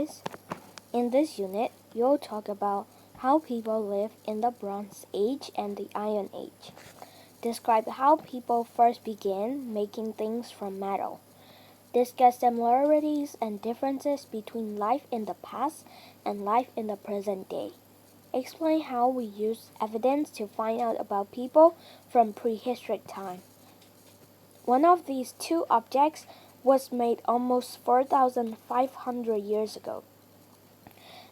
Ages. In this unit, you'll talk about how people live in the Bronze Age and the Iron Age. Describe how people first began making things from metal. Discuss similarities and differences between life in the past and life in the present day. Explain how we use evidence to find out about people from prehistoric time. One of these two objects was made almost 4,500 years ago.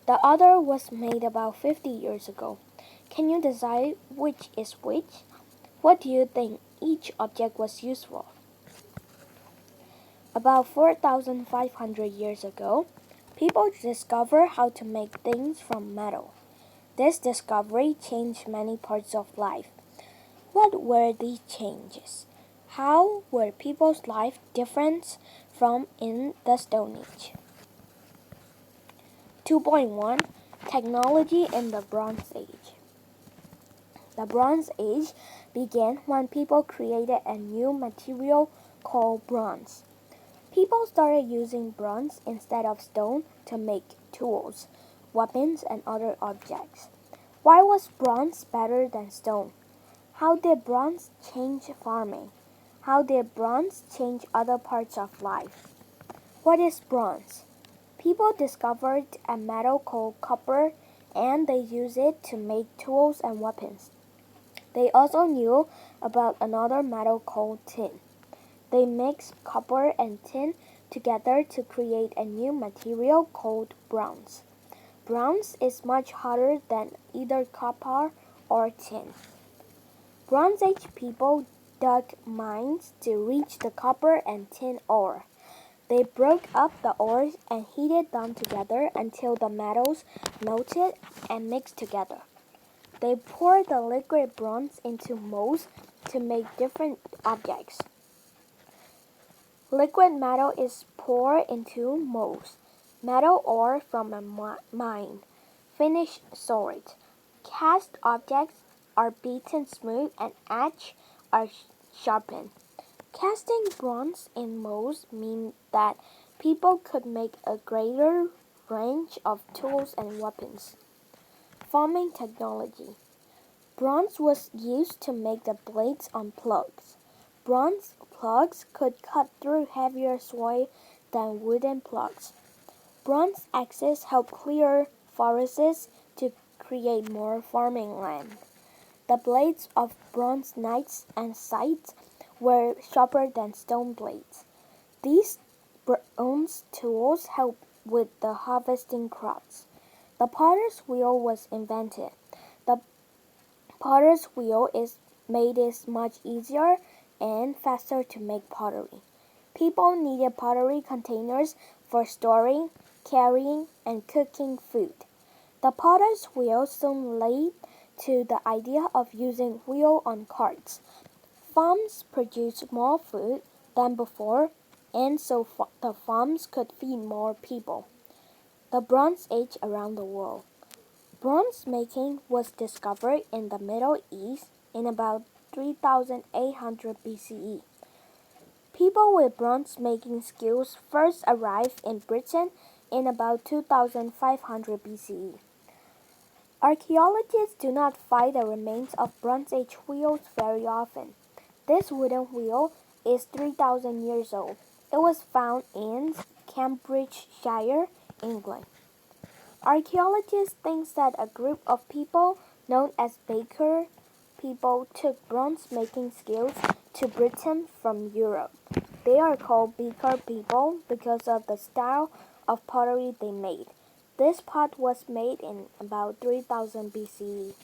The other was made about 50 years ago. Can you decide which is which? What do you think each object was used for? About 4,500 years ago, people discovered how to make things from metal. This discovery changed many parts of life. What were these changes? How were people's lives different from in the Stone Age? 2.1 Technology in the Bronze Age. The Bronze Age began when people created a new material called bronze. People started using bronze instead of stone to make tools, weapons, and other objects. Why was bronze better than stone? How did bronze change farming? How did bronze change other parts of life? What is bronze? People discovered a metal called copper and they used it to make tools and weapons. They also knew about another metal called tin. They mixed copper and tin together to create a new material called bronze. Bronze is much harder than either copper or tin. Bronze Age people dug mines to reach the copper and tin ore. They broke up the ores and heated them together until the metals melted and mixed together. They poured the liquid bronze into molds to make different objects. Liquid metal is poured into molds. Metal ore from a mine. Finished swords. Cast objects are beaten smooth and edges are sharpened. Casting bronze in molds means that people could make a greater range of tools and weapons. Farming technology. Bronze was used to make the blades on ploughs. Bronze ploughs could cut through heavier soil than wooden ploughs. Bronze axes helped clear forests to create more farming land. The blades of bronze knives and scythes were sharper than stone blades. These bronze tools helped with the harvesting crops. The potter's wheel was invented. The potter's wheel made it much easier and faster to make pottery. People needed pottery containers for storing, carrying, and cooking food. The potter's wheel soon led to the idea of using wheel on carts. Farms produced more food than before, and so the farms could feed more people. The Bronze Age around the world. Bronze making was discovered in the Middle East in about 3800 BCE. People with bronze making skills first arrived in Britain in about 2500 BCE. Archaeologists do not find the remains of Bronze Age wheels very often. This wooden wheel is 3,000 years old. It was found in Cambridgeshire, England. Archaeologists think that a group of people known as Baker people took bronze-making skills to Britain from Europe. They are called Baker people because of the style of pottery they made. This pot was made in about 3000 BCE.